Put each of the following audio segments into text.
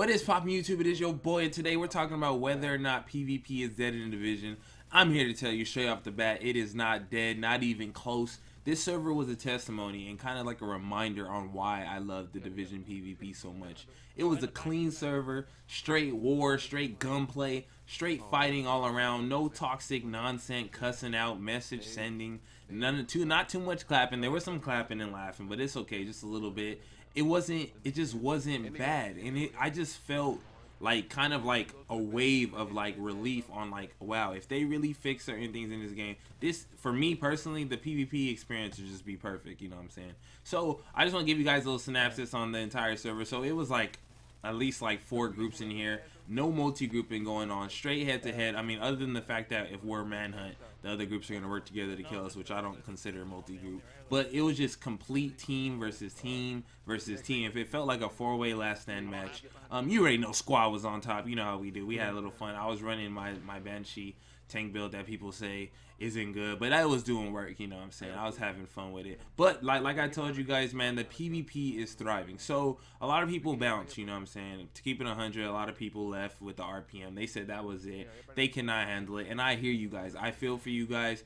What is poppin' YouTube? It is your boy, and today we're talking about whether or not PvP is dead in the division. I'm here to tell you straight off the bat, it is not dead, not even close. This server was a testimony and kind of like a reminder on why I love the division PvP so much. It was a clean server, straight war, straight gunplay, straight fighting all around, no toxic nonsense, cussing out, message sending, not too much clapping. There was some clapping and laughing, but it's okay, just a little bit. It just wasn't bad, and I just felt like kind of like a wave of like relief on like, wow, if they really fix certain things in this game, this, for me personally, the PvP experience would just be perfect, you know what I'm saying? So I just want to give you guys a little synopsis on the entire server. So it was like at least like 4 groups in here, no multi-grouping going on, straight head to head. I mean, other than the fact that if we're manhunt, the other groups are going to work together to kill us, which I don't consider multi-group. But it was just complete team versus team versus team. If it felt like a 4-way last stand match, you already know squad was on top. You know how we do. We had a little fun. I was running my Banshee tank build that people say isn't good, but I was doing work, you know what I'm saying? I was having fun with it. But like I told you guys, man, the PvP is thriving. So a lot of people bounce, you know what I'm saying? To keep it 100, a lot of people left with the RPM. They said that was it. They cannot handle it. And I hear you guys. I feel for you guys.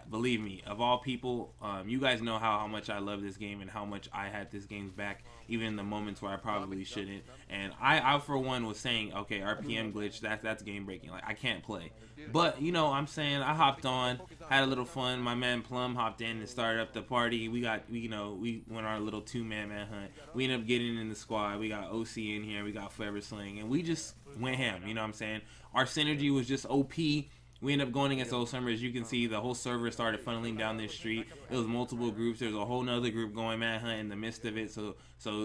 Believe me, of all people, you guys know how much I love this game and how much I had this game's back, even in the moments where I probably shouldn't. And I for one was saying, okay, RPM glitch, that's game breaking. Like, I can't play. But you know, I'm saying, I hopped on, had a little fun. My man Plum hopped in and started up the party. We went on our little 2-man manhunt. We ended up getting in the squad. We got OC in here. We got Forever Sling, and we just went ham. You know what I'm saying? Our synergy was just OP. We ended up going against those servers. As you can see, the whole server started funneling down this street. It was multiple groups. There's a whole nother group going manhunt in the midst of it. So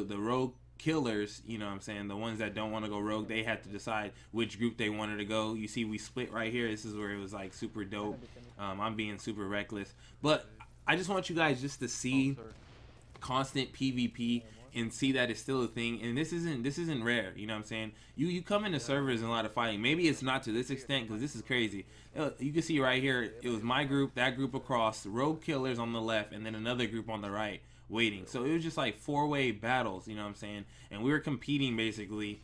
the rogue killers, you know what I'm saying, the ones that don't want to go rogue, they had to decide which group they wanted to go. You see we split right here. This is where it was like super dope. I'm being super reckless. But I just want you guys just to see constant PvP and see that it's still a thing. And this isn't rare, you know what I'm saying? You come into servers and a lot of fighting. Maybe it's not to this extent, because this is crazy. You can see right here, it was my group, that group across, rogue killers on the left, and then another group on the right waiting. So it was just like 4-way battles, you know what I'm saying? And we were competing basically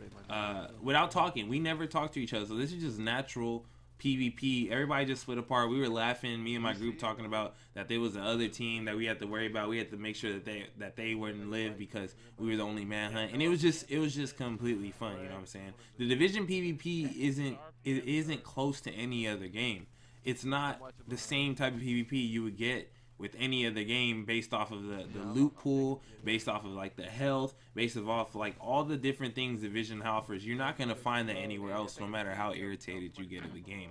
without talking. We never talked to each other. So this is just natural PvP. Everybody just split apart. We were laughing, me and my group, talking about that there was the other team that we had to worry about. We had to make sure that they wouldn't live because we were the only manhunt, and it was just completely fun, you know what I'm saying? The division PvP isn't close to any other game. It's not the same type of PvP you would get with any other game, based off of the loot pool, based off of like the health, based off like all the different things Division offers. You're not going to find that anywhere else, no matter how irritated you get of the game.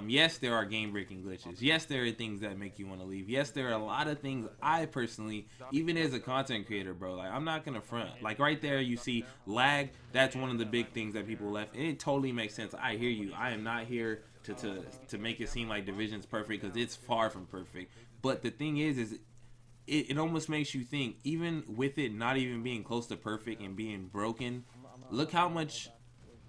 Yes, there are game breaking glitches. Yes, there are things that make you want to leave. Yes, there are a lot of things I personally, even as a content creator, bro, like, I'm not gonna front. Like right there you see lag. That's one of the big things that people left, and it totally makes sense. I hear you. I am not here to make it seem like Division's perfect, because it's far from perfect. But the thing is it almost makes you think, even with it not even being close to perfect and being broken, look how much,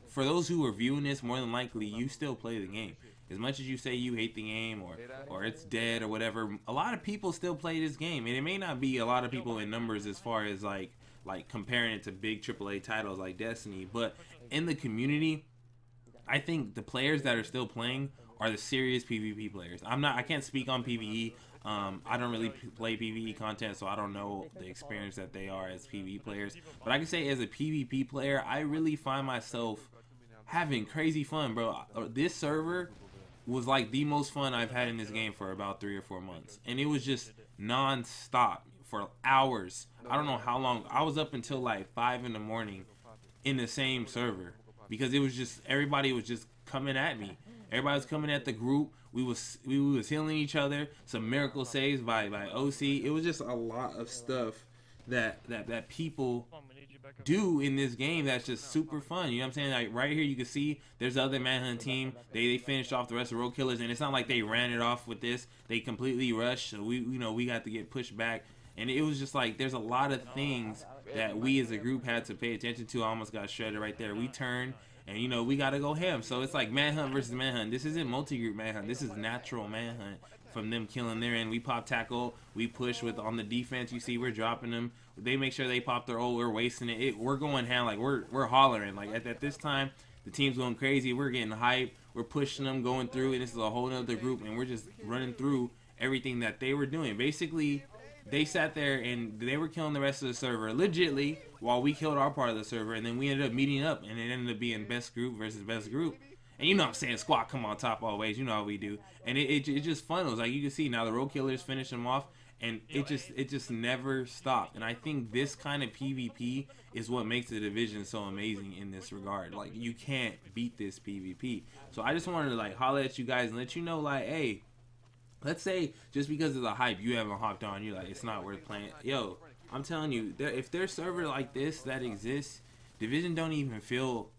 for those who are viewing this, more than likely you still play the game. As much as you say you hate the game or it's dead or whatever, a lot of people still play this game. And it may not be a lot of people in numbers as far as like comparing it to big AAA titles like Destiny, but in the community, I think the players that are still playing are the serious PvP players. I can't speak on PvE. I don't really play PvE content, so I don't know the experience that they are as PvE players. But I can say, as a PvP player, I really find myself having crazy fun, bro. This server was like the most fun I've had in this game for about 3 or 4 months, and it was just non-stop for hours. I don't know how long. I was up until like 5 in the morning in the same server, because it was just, everybody was just coming at me. Everybody was coming at the group. We was healing each other. Some miracle saves by OC. It was just a lot of stuff that people do in this game that's just super fun. You know what I'm saying? Like right here you can see there's the other manhunt team. They finished off the rest of the rogue killers, and it's not like they ran it off with this. They completely rushed, so we got to get pushed back. And it was just like, there's a lot of things that we as a group had to pay attention to. I almost got shredded right there. We turned and you know we gotta go ham. So it's like manhunt versus manhunt. This isn't multi-group manhunt. This is natural manhunt from them killing their end. We pop tackle, we push with on the defense. You see we're dropping them. They make sure they pop their ult. We're wasting it. We're going ham, like we're hollering. Like at this time, the team's going crazy. We're getting hype. We're pushing them, going through, and this is a whole other group, and we're just running through everything that they were doing. Basically, they sat there and they were killing the rest of the server legitly while we killed our part of the server, and then we ended up meeting up, and it ended up being best group versus best group. And you know what I'm saying, squad come on top always. You know how we do. And it just fun. It was like you can see now the road killers finish them off, and it just never stopped. And I think this kind of PvP is what makes the division so amazing in this regard. Like you can't beat this PvP. So I just wanted to like holler at you guys and let you know, like, hey, let's say just because of the hype you haven't hopped on, you're like, it's not worth playing. Yo, I'm telling you, if there's server like this that exists, division don't even feel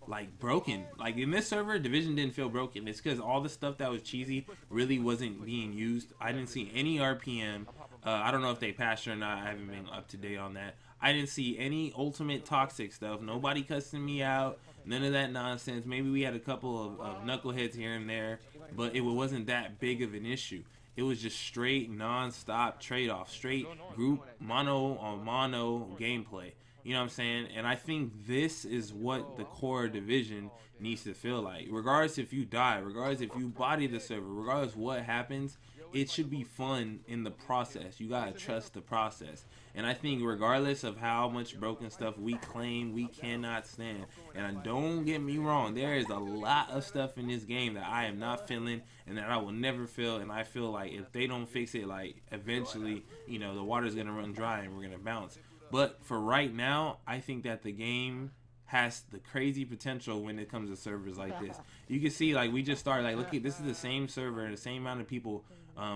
like broken. Like in this server, division didn't feel broken. It's because all the stuff that was cheesy really wasn't being used. I didn't see any RPM. I don't know if they patched or not. I haven't been up to date on that. I didn't see any ultimate toxic stuff. Nobody cussing me out. None of that nonsense. Maybe we had a couple of knuckleheads here and there, but it wasn't that big of an issue. It was just straight non-stop trade-off, straight group mono on mono gameplay. You know what I'm saying? And I think this is what the core division needs to feel like. Regardless if you die, regardless if you body the server, regardless what happens, it should be fun in the process. You gotta trust the process. And I think regardless of how much broken stuff we claim we cannot stand, and don't get me wrong, there is a lot of stuff in this game that I am not feeling and that I will never feel. And I feel like if they don't fix it, like eventually, you know, the water's gonna run dry and we're gonna bounce. But for right now, I think that the game has the crazy potential when it comes to servers like this. You can see, like, we just started, like, look at, this is the same server and the same amount of people.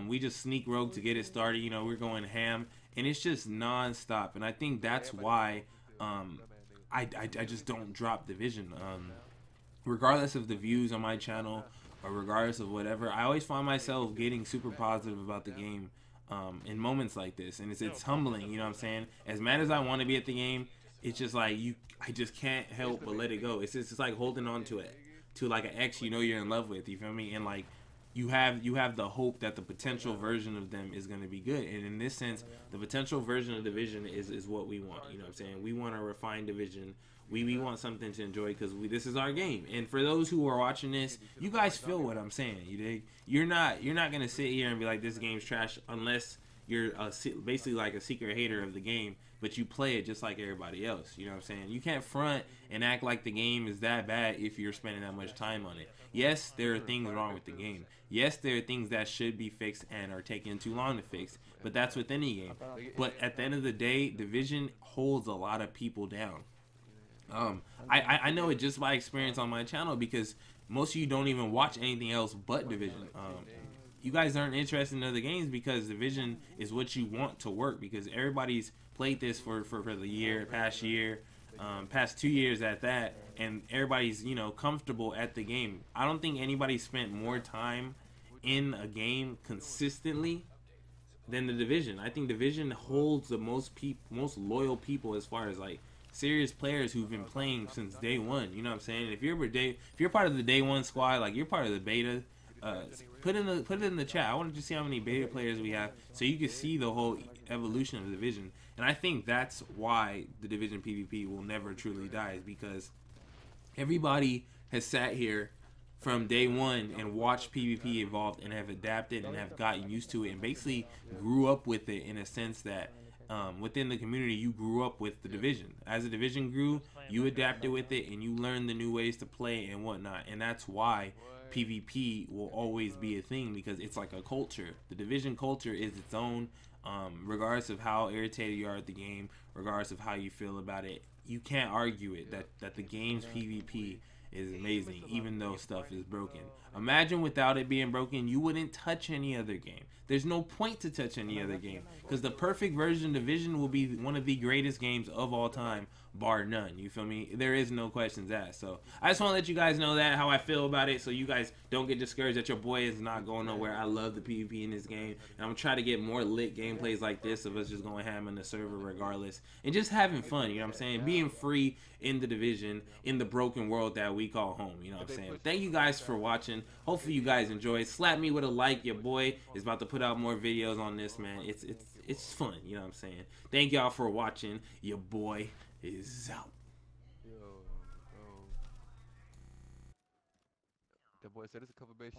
We just sneak rogue to get it started. You know, we're going ham, and it's just non-stop. And I think that's why I just don't drop division. Regardless of the views on my channel or regardless of whatever, I always find myself getting super positive about the game. In moments like this, and it's humbling, you know what I'm saying? As mad as I want to be at the game, it's just like I just can't help but let it go. It's like holding on to it, to like an ex you know you're in love with, you feel me? And like you have the hope that the potential version of them is going to be good. And in this sense, the potential version of division is what we want. You know what I'm saying? We want a refined division. We want something to enjoy because this is our game. And for those who are watching this, you guys feel what I'm saying. You dig? You're not gonna sit here and be like, this game's trash, unless you're basically like a secret hater of the game, but you play it just like everybody else. You know what I'm saying? You can't front and act like the game is that bad if you're spending that much time on it. Yes, there are things wrong with the game. Yes, there are things that should be fixed and are taking too long to fix, but that's with any game. But at the end of the day, division holds a lot of people down. I know it just by experience on my channel, because most of you don't even watch anything else but division. You guys aren't interested in other games because division is what you want to work, because everybody's played this for the past 2 years at that, and everybody's, you know, comfortable at the game. I don't think anybody spent more time in a game consistently than the division. I think division holds the most loyal people as far as like serious players who've been playing since day one. You know what I'm saying? If you're part of the day one squad, like you're part of the beta, put it in the chat. I wanted to see how many beta players we have, so you can see the whole evolution of the division. And I think that's why the division PvP will never truly die, is because everybody has sat here from day one and watched PvP evolve and have adapted and have gotten used to it and basically grew up with it, in a sense that within the community you grew up with the division. As the division grew, you adapted with it and you learned the new ways to play and whatnot. And that's why PvP will always be a thing, because it's like a culture. The division culture is its own, regardless of how irritated you are at the game, regardless of how you feel about it. You can't argue it that the game's PvP is amazing, even though stuff is broken. Imagine without it being broken, you wouldn't touch any other game. There's no point to touch any other game, because the perfect version of Division will be one of the greatest games of all time, bar none. You feel me? There is no questions asked. So I just want to let you guys know that how I feel about it, so you guys don't get discouraged that your boy is not going nowhere. I love the PvP in this game, and I'm gonna try to get more lit gameplays like this of us just going ham in the server regardless, and just having fun. You know what I'm saying? Being free in the division, in the broken world that we call home. You know what I'm saying? Thank you guys for watching. Hopefully you guys enjoy. Slap me with a like. Your boy is about to put out more videos on this, man. It's fun. You know what I'm saying? Thank y'all for watching. Your boy is out. Yo, the boy said it's a couple base.